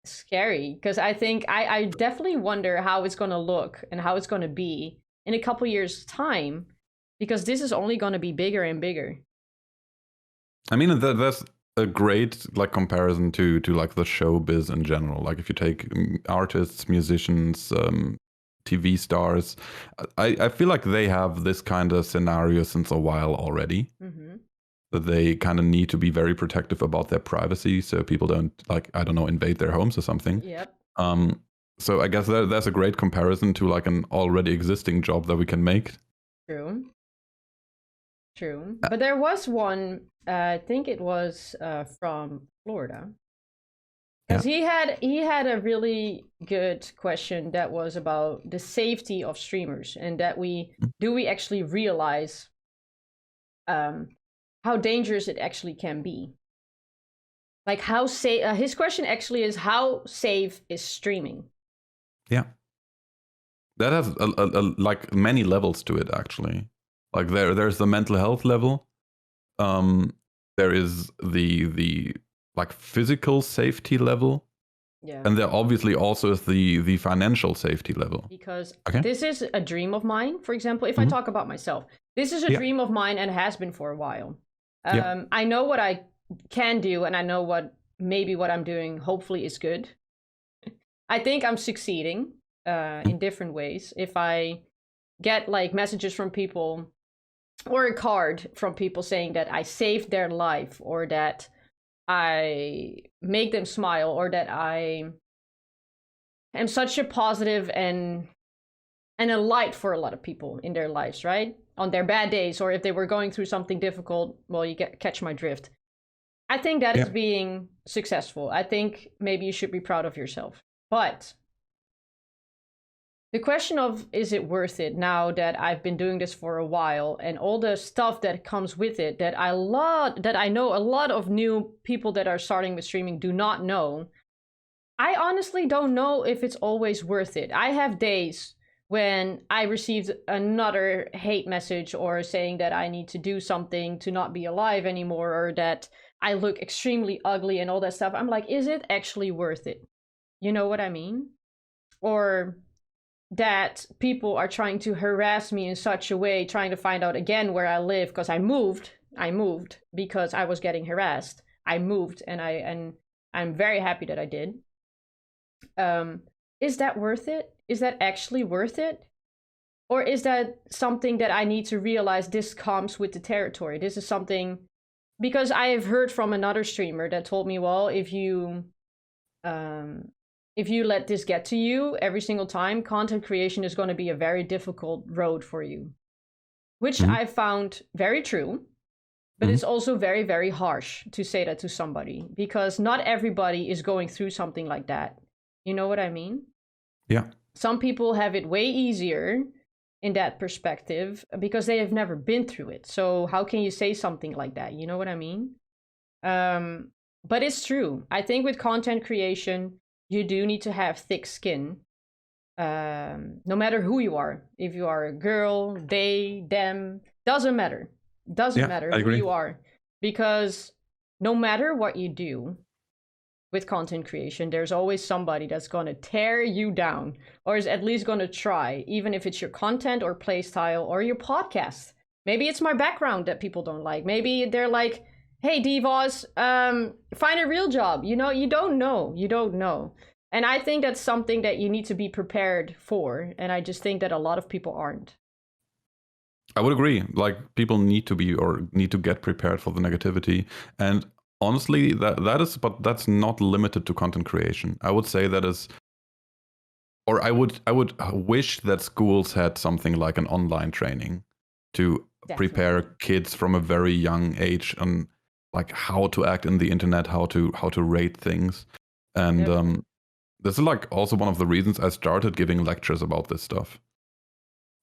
Scary, because I think I definitely wonder how it's going to look and how it's going to be in a couple years' time, because this is only going to be bigger and bigger. I mean, that's a great like comparison to like the showbiz in general. Like if you take artists, musicians, TV stars, I feel like they have this kind of scenario since a while already. Mm-hmm. That they kind of need to be very protective about their privacy, so people don't, like, I don't know, invade their homes or something. Yep. So I guess that's a great comparison to like an already existing job that we can make. True. But there was one, I think it was from Florida. Because he had a really good question that was about the safety of streamers, and that we actually realize how dangerous it actually can be. Like how safe, his question actually is, how safe is streaming? Yeah. That has like many levels to it, actually. Like there's the mental health level. There is the like physical safety level. Yeah. And there obviously also is the financial safety level. Because this is a dream of mine, for example, if I talk about myself. This is a dream of mine and has been for a while. I know what I can do, and I know what I'm doing hopefully is good. I think I'm succeeding in different ways. If I get like messages from people or a card from people saying that I saved their life, or that I make them smile, or that I am such a positive and a light for a lot of people in their lives, right? On their bad days, or if they were going through something difficult, well, you catch my drift. I think that is being successful. I think maybe you should be proud of yourself. But the question of, is it worth it now that I've been doing this for a while, and all the stuff that comes with it that I know a lot of new people that are starting with streaming do not know. I honestly don't know if it's always worth it. I have days when I received another hate message, or saying that I need to do something to not be alive anymore, or that I look extremely ugly and all that stuff. I'm like, is it actually worth it? You know what I mean? Or that people are trying to harass me in such a way, trying to find out again where I live, because I moved because I was getting harassed. I moved, and I'm very happy that I did. Is that worth it? Is that actually worth it? Or is that something that I need to realize this comes with the territory? This is something, because I have heard from another streamer that told me, well, if you let this get to you every single time, content creation is going to be a very difficult road for you. Which I found very true, but it's also very, very harsh to say that to somebody, because not everybody is going through something like that. You know what I mean? Yeah. Some people have it way easier in that perspective because they have never been through it. So how can you say something like that? You know what I mean? But it's true. I think with content creation, you do need to have thick skin. No matter who you are. If you are a girl, they, them, doesn't matter. Doesn't matter who you are. Because no matter what you do with content creation, there's always somebody that's going to tear you down, or is at least going to try, even if it's your content or play style or your podcast. Maybe it's my background that people don't like. Maybe they're like, hey, Deevoz, find a real job. You know, you don't know. And I think that's something that you need to be prepared for. And I just think that a lot of people aren't. I would agree. Like people need to be or need to get prepared for the negativity. And honestly, that is, but that's not limited to content creation. I would say that is, or I would wish that schools had something like an online training to prepare Definitely. kids from a very young age on like how to act in the internet, how to rate things. And Yep. this is like also one of the reasons I started giving lectures about this stuff,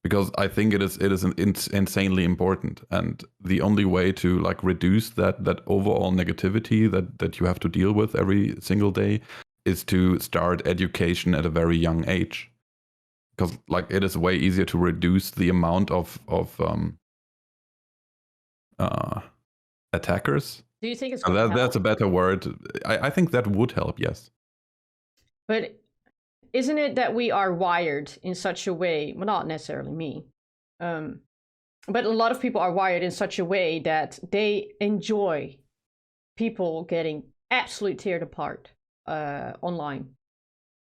because I think it is insanely important, and the only way to like reduce that overall negativity that you have to deal with every single day is to start education at a very young age, because like it is way easier to reduce the amount of uh, attackers. Do you think it's And going to that's help? a better word. I think that would help. Yes. But isn't it that we are wired in such a way? Well, not necessarily me. Um, but a lot of people are wired in such a way that they enjoy people getting absolutely teared apart online,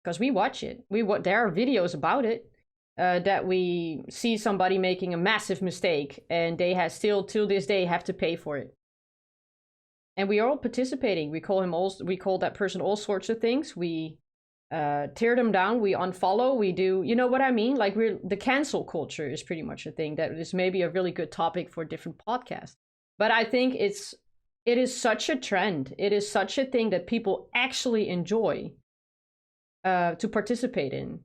because we watch it. There are videos about it, that we see somebody making a massive mistake and they have still till this day have to pay for it. And we are all participating. We call that person all sorts of things. We tear them down, we unfollow, we do, you know what I mean? Like the cancel culture is pretty much a thing that is maybe a really good topic for a different podcast. But I think it is such a trend. It is such a thing that people actually enjoy to participate in,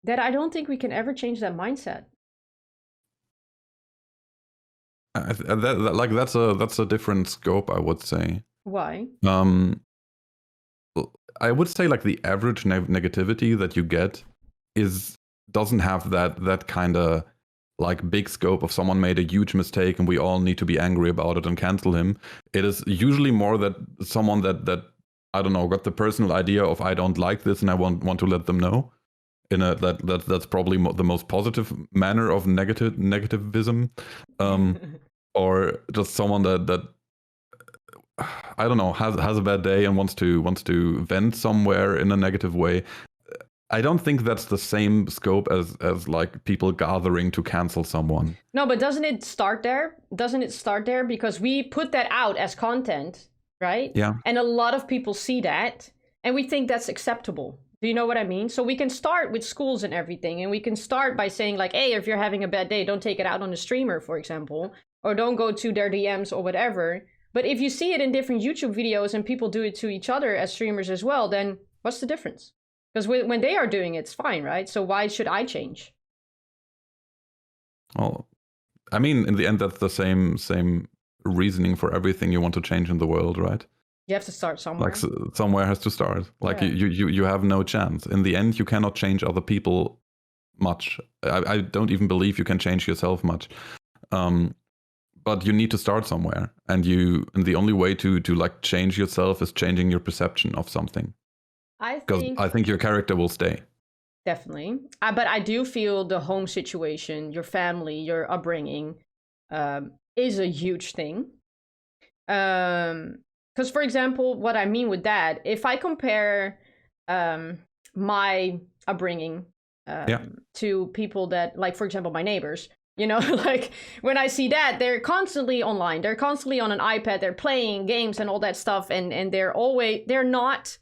that I don't think we can ever change that mindset. Like that's a different scope, I would say. Why? Um, I would say like the average negativity that you get doesn't have that kind of like big scope of someone made a huge mistake and we all need to be angry about it and cancel him. It is usually more that someone that I don't know got the personal idea of I don't like this and I want to let them know. In a that's probably the most positive manner of negativism, or just someone that I don't know has a bad day and wants to vent somewhere in a negative way. I don't think that's the same scope as like people gathering to cancel someone. No, but doesn't it start there? Doesn't it start there? Because we put that out as content, right? Yeah. And a lot of people see that and we think that's acceptable. Do you know what I mean? So we can start with schools and everything, and we can start by saying like, hey, if you're having a bad day, don't take it out on the streamer, for example, or don't go to their DMs or whatever. But if you see it in different YouTube videos and people do it to each other as streamers as well, then what's the difference? Because when they are doing it, it's fine, right? So why should I change? Well, I mean, in the end, that's the same reasoning for everything you want to change in the world, right? You have to start somewhere. Like somewhere has to start. Like Yeah. you have no chance. In the end, you cannot change other people much. I don't even believe you can change yourself much. But you need to start somewhere, and the only way to like change yourself is changing your perception of something. Because I think your character will stay. Definitely. But I do feel the home situation, your family, your upbringing, is a huge thing. Because, for example, what I mean with that, if I compare my upbringing to people that, like, for example, my neighbors, you know, like when I see that, they're constantly online, they're constantly on an iPad, they're playing games and all that stuff, and they're not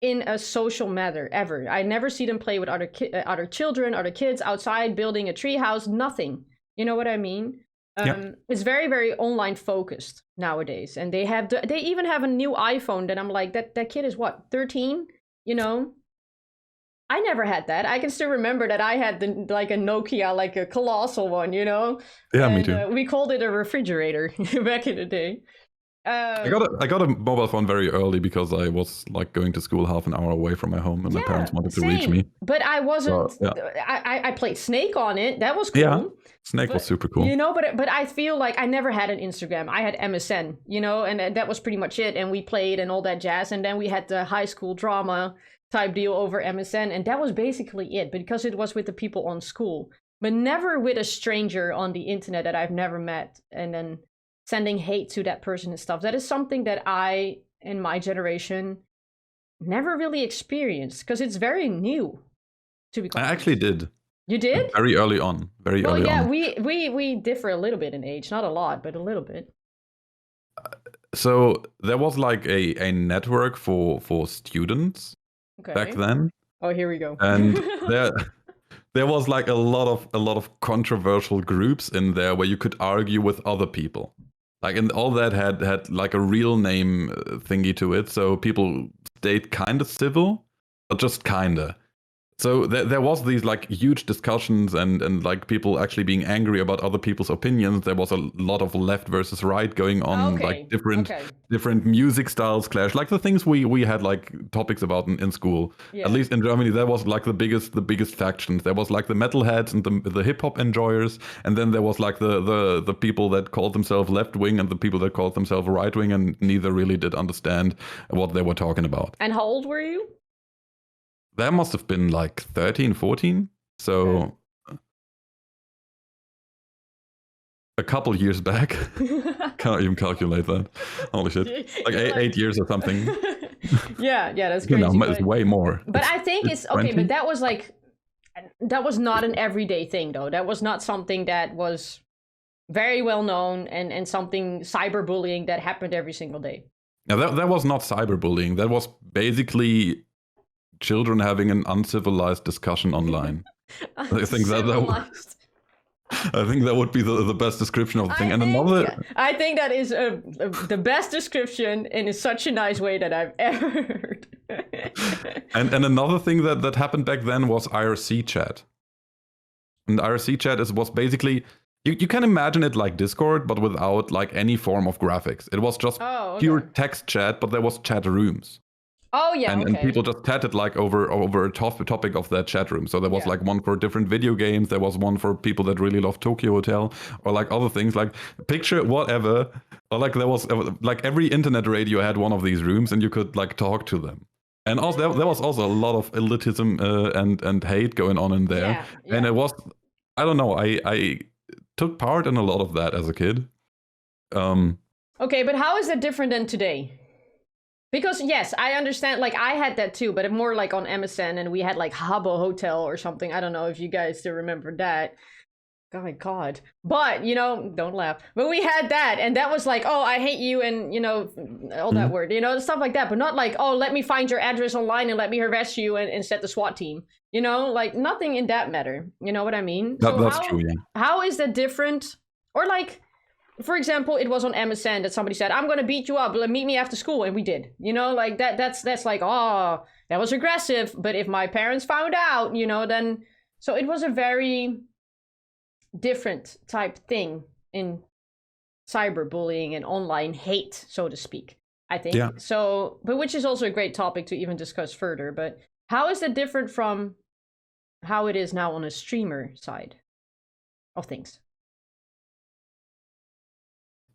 in a social manner ever. I never see them play with other children, other kids outside building a tree house. Nothing. You know what I mean? It's very, very online focused nowadays, and they even have a new iPhone that I'm like, that kid is what, 13? You know, I never had that. I can still remember that I had like a Nokia, like a colossal one. You know, Yeah, and me too. we called it a refrigerator back in the day. I got a mobile phone very early because I was like going to school half an hour away from my home, and my parents wanted to reach me. But I wasn't. So, yeah. I played Snake on it. That was cool. Yeah, Snake was super cool. You know, but I feel like I never had an Instagram. I had MSN. You know, and that was pretty much it. And we played and all that jazz. And then we had the high school drama type deal over MSN, and that was basically it. Because it was with the people on school, but never with a stranger on the internet that I've never met, and then sending hate to that person and stuff. That is something that I, in my generation, never really experienced because it's very new, to be I quite actually honest. did You did? very early on. Very Well, early yeah, on. we differ a little bit in age, not a lot, but a little bit. So there was like a network for students back Okay. then, Oh, here we go. and there was like a lot of controversial groups in there where you could argue with other people. Like, and all that had like a real name thingy to it, so people stayed kind of civil, but just kinda. So there was these like huge discussions and like people actually being angry about other people's opinions. There was a lot of left versus right going on, like Okay. different Okay. different music styles clash, like the things we had like topics about in school. At Yeah. least in Germany, there was like the biggest factions. There was like the metalheads and the hip hop enjoyers, and then there was like the people that called themselves left wing and the people that called themselves right wing, and neither really did understand what they were talking about. And how old were you? That must have been like 13, 14. Okay. So a couple years back. Can't even calculate that. Holy shit. Like You're eight years or something. yeah, that's You know, crazy. it's way more. But I think It's it's okay, 20. but that was not an everyday thing though. That was not something that was very well known and something cyberbullying that happened every single day. Now that was not cyberbullying. That was basically children having an uncivilized discussion online. I think Uncivilized. I think that would be the best description of the thing. And another I think that is the best description and is such a nice way that I've ever heard. and another thing that happened back then was IRC chat. And IRC chat was basically you can imagine it like Discord, but without like any form of graphics. It was just pure text chat, but there was chat rooms. Oh yeah, and people just chatted like over a topic of that chat room. So there was like one for different video games. There was one for people that really love Tokyo Hotel, or like other things like picture whatever. Or like there was like every internet radio had one of these rooms, and you could like talk to them. And also there was also a lot of elitism and hate going on in there. Yeah. And it was, I don't know, I took part in a lot of that as a kid. Okay, but how is that different than today? Because yes, I understand, like I had that too, but more like on MSN, and we had like Habbo Hotel or something. I don't know if you guys still remember that. Oh my god. But, you know, don't laugh. But we had that, and that was like, oh, I hate you, and, you know, all that word, you know, stuff like that. But not like, oh, let me find your address online and let me harass you and set the SWAT team. You know, like nothing in that matter. You know what I mean? That's true, yeah. How is that different? Or like, for example, it was on MSN that somebody said, I'm gonna beat you up, meet me after school, and we did. You know, like that's like, oh, that was aggressive. But if my parents found out, you know, then so it was a very different type thing in cyberbullying and online hate, so to speak, I think. Yeah. So, but which is also a great topic to even discuss further. But how is that different from how it is now on a streamer side of things?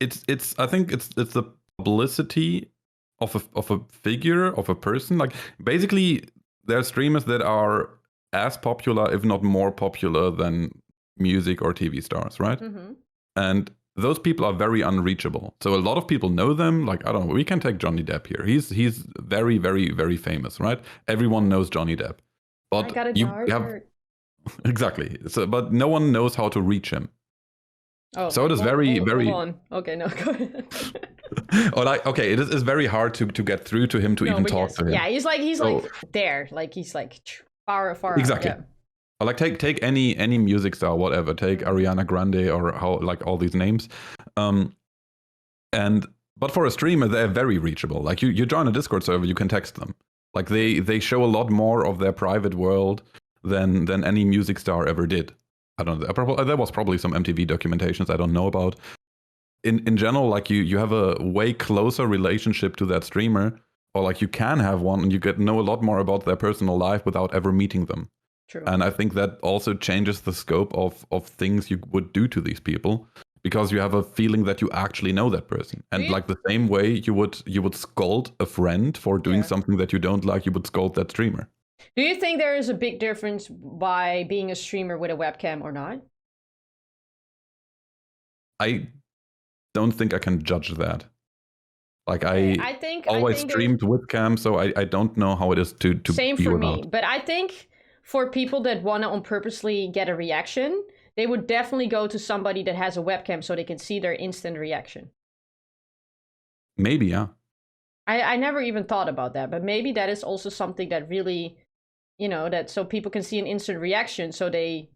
It's I think it's the publicity of a figure, of a person. Like basically there are streamers that are as popular, if not more popular than music or TV stars, right? Mm-hmm. And those people are very unreachable. So a lot of people know them. Like, I don't know, we can take Johnny Depp here. He's very, very, very famous, right? Everyone knows Johnny Depp. But I got a you dark have shirt. exactly. So but no one knows how to reach him. Oh, so it is very, very. Hold on. Okay, no, go ahead. Or like, okay, it is very hard to get through to him, to even talk to him. Yeah, he's like there, like he's like far exactly. out, yeah. Or like take any music star, whatever. Take Ariana Grande or how like all these names, but for a streamer they're very reachable. Like you join a Discord server, you can text them. Like they show a lot more of their private world than any music star ever did. I don't know. There was probably some MTV documentations I don't know about. In general, like you have a way closer relationship to that streamer, or like you can have one, and you get know a lot more about their personal life without ever meeting them. True. And I think that also changes the scope of things you would do to these people, because you have a feeling that you actually know that person. And like the same way you would scold a friend for doing something that you don't like, you would scold that streamer. Do you think there is a big difference by being a streamer with a webcam or not? I don't think I can judge that. Like I think always there's- streamed with cam, so I don't know how it is to Same be for without. me, but I think for people that want to on purposely get a reaction, they would definitely go to somebody that has a webcam so they can see their instant reaction. Maybe, yeah. I never even thought about that, but maybe that is also something that really, you know, that so people can see an instant reaction so they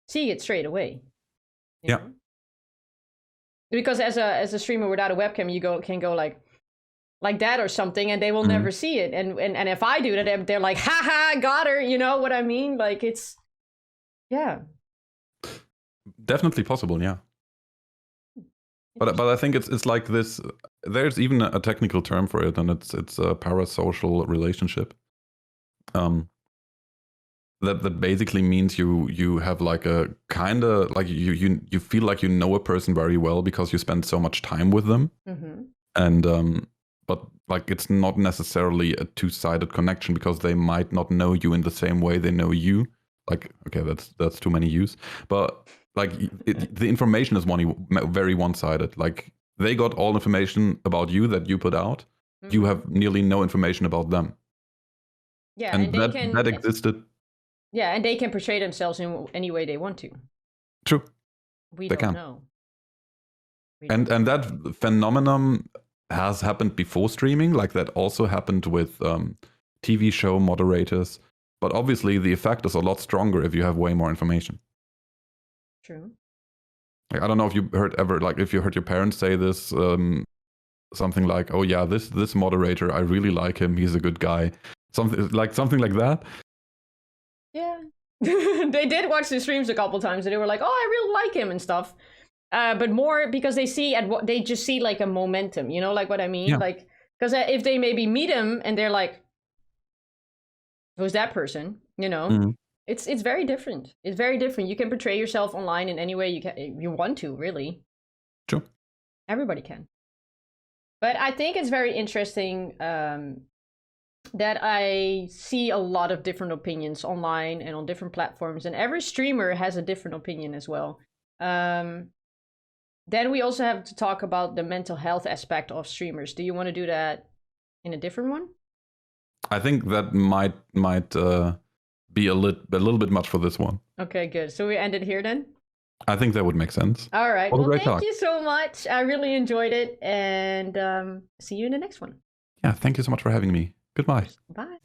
see it straight away. You Yeah. know? Because as a streamer without a webcam, you can go like that or something, and they will never see it. And if I do that, they're like, haha, got her. You know what I mean? Like it's, yeah. Definitely possible, yeah. But I think it's like this. There's even a technical term for it, and it's a parasocial relationship. That basically means you have like a kind of like you feel like you know a person very well because you spend so much time with them, and but like it's not necessarily a two-sided connection because they might not know you in the same way they know you. Like, okay, that's too many U's, but like the information is very one-sided. Like they got all information about you that you put out. You have nearly no information about them. Yeah, and that existed. Yeah, and they can portray themselves in any way they want to. True. We they don't can. know. And that phenomenon has happened before streaming. Like that also happened with TV show moderators. But obviously the effect is a lot stronger if you have way more information. True. Like, I don't know if you if you heard your parents say this, something like, "Oh yeah, this moderator, I really like him. He's a good guy." Something like that. Yeah. They did watch the streams a couple times and they were like, "Oh, I really like him" and stuff. But more because they see they just see like a momentum, you know, like what I mean? Yeah. Like, because if they maybe meet him and they're like, "Who's that person?" You know, it's very different. It's very different. You can portray yourself online in any way you want to, really. True. Everybody can. But I think it's very interesting that I see a lot of different opinions online and on different platforms, and every streamer has a different opinion as well. Then we also have to talk about the mental health aspect of streamers. Do you want to do that in a different one? I think that might be a little bit much for this one. Okay, good. So we end it here then? I think that would make sense. All right. Well, thank you so much. I really enjoyed it, and see you in the next one. Yeah, thank you so much for having me. Goodbye. Bye.